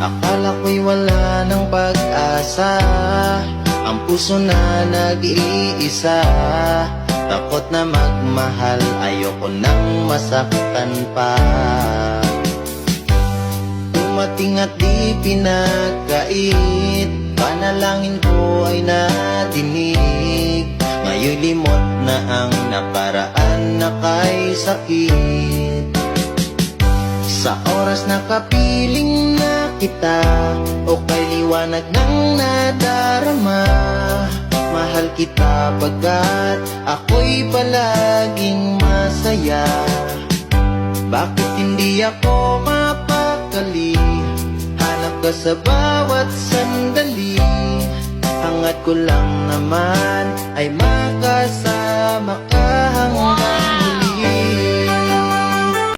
Akala ko'y wala ng pag-asa, ang puso na nag-iisa. Takot na magmahal, ayoko nang masaktan pa. Dumating at di pinagkait, panalangin ko ay nadinig. Ngayon'y limot na ang nakaraan na kay sakit. Sa oras na kapiling na kita, o kay liwanag ng nadarama, mahal kita pagkat ako'y palaging masaya. Bakit hindi ako mapakali? Hanap ka sa bawat sandali. Hangat ko lang naman ay makasama ka hanggang